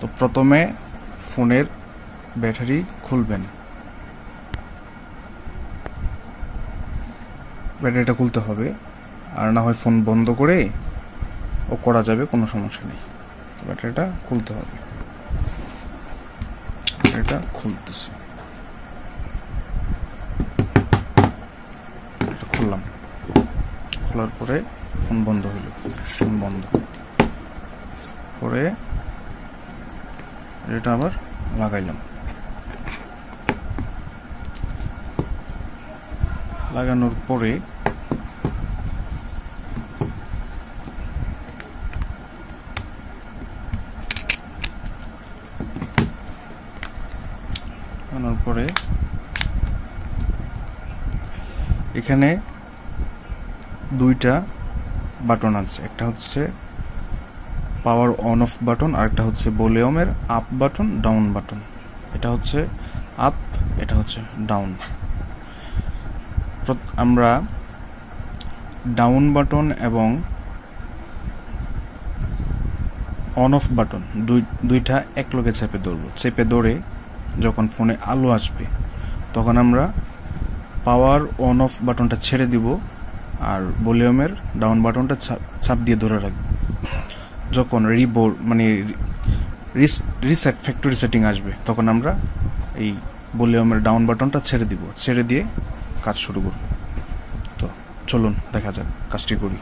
তো প্রথমে ফোনের ব্যাটারি খুলবেন, ব্যাটারিটা খুলতে হবে, আর না হয় ফোন বন্ধ করে ও করা যাবে, কোনো সমস্যা নেই। ব্যাটারিটা খুলতে হবে, ব্যাটারিটা খুলতেছি, খুললাম, খোলার পরে ফোন বন্ধ হইল, ফোন বন্ধ করে এটা আবার লাগাইলাম, লাগানোর পরে এখানে দুইটা বাটন আছে, একটা হচ্ছে পাওয়ার অন অফ বাটন আর একটা হচ্ছে ভলিউমের আপ বাটন ডাউন বাটন। এটা হচ্ছে আপ, এটা হচ্ছে ডাউন। আমরা ডাউন বাটন এবং অন অফ বাটন দুইটা একলগে চেপে ধরবো। চেপে ধরে যখন ফোনে আলো আসবে তখন আমরা পাওয়ার অন অফ বাটনটা ছেড়ে দিব আর ভলিউমের ডাউন বাটনটা চাপ দিয়ে ধরে রাখবো। যখন রিবোর্ড মানে রিসেট ফ্যাক্টরি সেটিং আসবে তখন আমরা এই ভলিউমের ডাউন বাটনটা ছেড়ে দিব, ছেড়ে দিয়ে কাজ শুরু করব। তো চলুন দেখা যাক, কাজটি করি।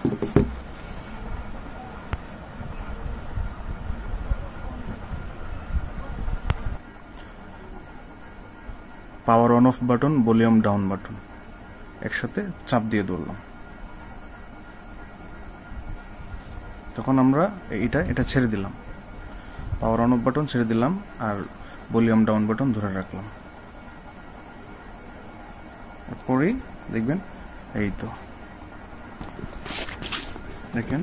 Power on of button, volume down button একসাথে চাপ দিয়ে ধরলাম, তখন আমরা এটা ছেড়ে দিলাম, পাওয়ার অন অফ বাটন ছেড়ে দিলাম আর ভলিউম ডাউন বাটন ধরে রাখলাম। এরপরেই দেখবেন, এই তো দেখেন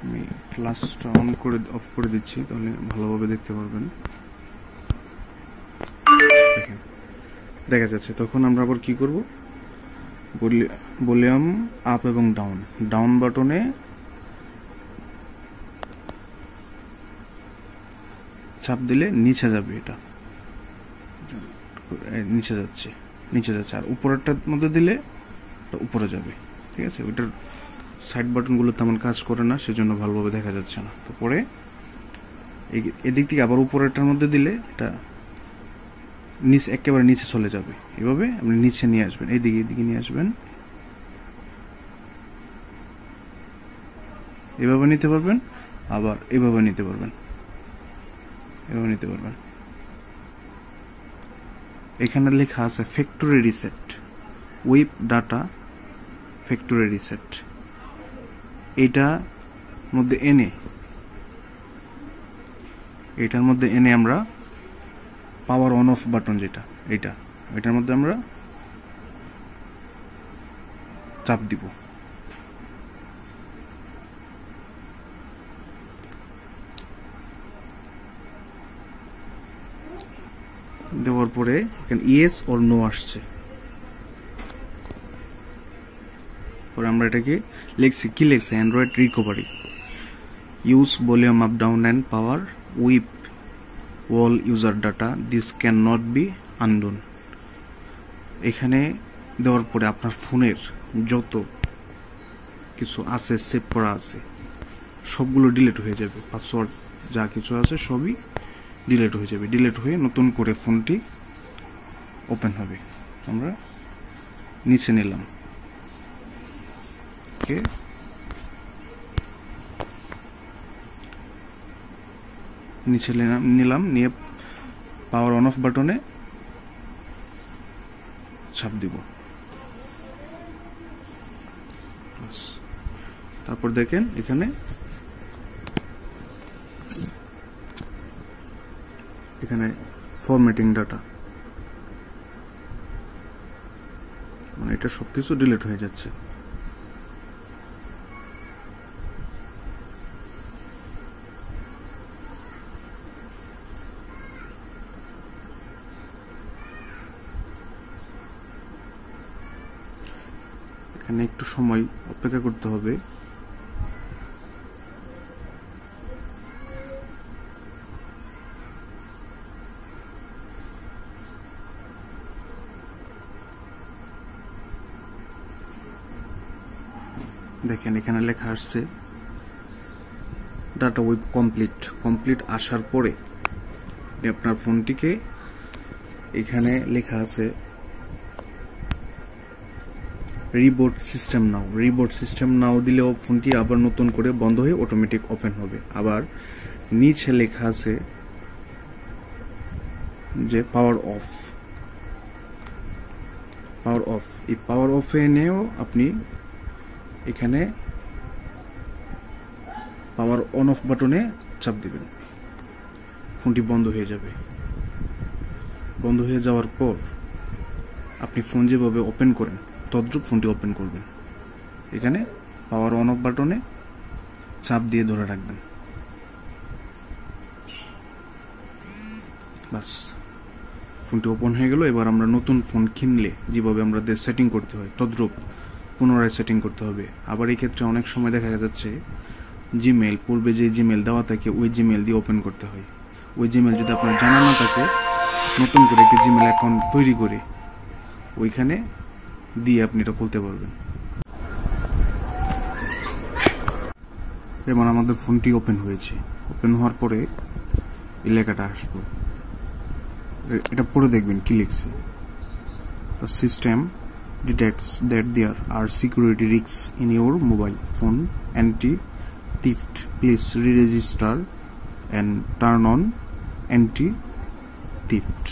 আমি ফ্ল্যাশটা অন করে অফ করে দিচ্ছি, তাহলে ভালোভাবে দেখতে পারবেন। দেখেন দেখা যাচ্ছে। তখন আমরা আবার কি করব, ভলিউম আপ এবং ডাউন বাটনে চাপ দিলে নিচে যাবে, এটা নিচে যাচ্ছে, আর উপরেরটার মধ্যে দিলে উপরে যাবে। ঠিক আছে, ওইটার সাইড বাটনগুলো তেমন কাজ করে না, সেজন্য ভালোভাবে দেখা যাচ্ছে না। তো পরে এদিক থেকে আবার উপরেরটার মধ্যে দিলে এটা নিচে, একেবারে নিচে চলে যাবে। এভাবে আপনি নিচে নিয়ে আসবেন, এইদিকে নিয়ে আসবেন, এভাবে নিতে পারবেন, আবার এভাবে নিতে পারবেন, এভাবে নিতে পারবেন। এখানে লেখা আছে factory reset, weep data factory reset. এটার মধ্যে এনে আমরা পাওয়ার অন অফ বাটন যেটা, এটার মধ্যে আমরা চাপ দিব। দেওয়ার পরে এখানে ইয়েস অর নো আসছে, পরে আমরা এটাকে কি লিখছি, Android recovery, use volume up down and power weep all user data, this cannot be undone। এখানে দেওয়ার পরে আপনার ফোনের যত কিছু আছে, সেভ করা আছে, সবগুলো ডিলিট হয়ে যাবে। পাসওয়ার্ড যা কিছু আছে সবই ডিলিট হয়ে যাবে। ডিলিট হয়ে নতুন করে ফোনটি ওপেন হবে। আমরা নিচে নিলাম, নিচে নিলাম, নিয়ে পাওয়ার অন অফ বাটনে চাপ দিব। তারপর দেখেন এখানে ফরম্যাটিং ডাটা, মানে এটা সবকিছু ডিলিট হয়ে যাচ্ছে। এখানে একটু সময় অপেক্ষা করতে হবে। দেখেন এখানে লেখা আসছে ডাটা উইপ কমপ্লিট আসার পরে আপনার ফোনটিকে এখানে লেখা আছে রিবোট সিস্টেম নাও দিলেও ফোনটি আবার নতুন করে বন্ধ হয়ে অটোমেটিক ওপেন হবে। আবার নিচে লেখা আছে যে পাওয়ার অফ এই পাওয়ার অফ এনেও আপনি এখানে পাওয়ার অন অফ বাটনে চাপ দিবেন, ফোনটি বন্ধ হয়ে যাবে। বন্ধ হয়ে যাওয়ার পর আপনি ফোন যেভাবে ওপেন করেন তদ্রূপ ফোনটি ওপেন করবেন। এখানে পাওয়ার অন অফ বাটনে চাপ দিয়ে ধরে রাখবেন, বাস ফোনটি ওপেন হয়ে গেল। এবার আমরা নতুন ফোন কিনলে যেভাবে আমাদের সেটিং করতে হয় তদ্রূপ পুনরায় সেটিং করতে হবে। আবার এই ক্ষেত্রে অনেক সময় দেখা যাচ্ছে জিমেল, পূর্বে যে জিমেল দেওয়া থাকে ওই জিমেল দিয়ে ওপেন করতে হয়। ওই জিমেল যদি আপনার জানা না থাকে, নতুন করে একটি জিমেল অ্যাকাউন্ট তৈরি করে ওইখানে দিয়ে আপনি এটা খুলতে পারবেন। যেমন আমাদের ফোনটি ওপেন হয়েছে, ওপেন হওয়ার পরে এই লেখাটা আসবে, এটা পড়ে দেখবেন কি লিখছে। The system detects that there are security risks in your mobile phone anti-theft. Please re-register and turn on anti-theft.